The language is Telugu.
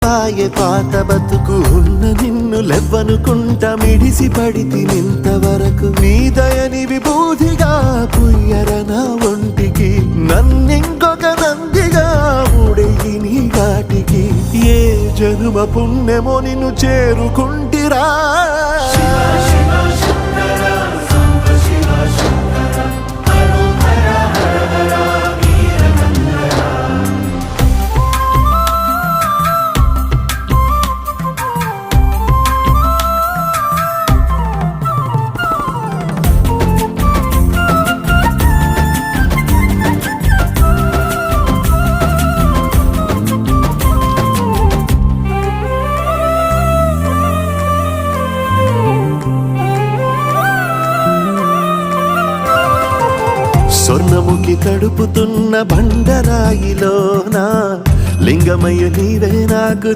పాయే పాత బతుకు ఉన్న నిన్ను లెవ్వనుకుంట మిడిసి పడితి నింతవరకు నీ దయని విభూతిగా పుయ్యర నా ఒంటికి నన్నింకొక నందిగా ఊడెయ్యి నీ ఘాటికి ఏ జనుమ పుణ్యమో నిన్ను చేరుకుంటిరా స్వర్ణముఖి తడుపుతున్న బండరాయిలోనా లింగమయ్య నీవే నాకు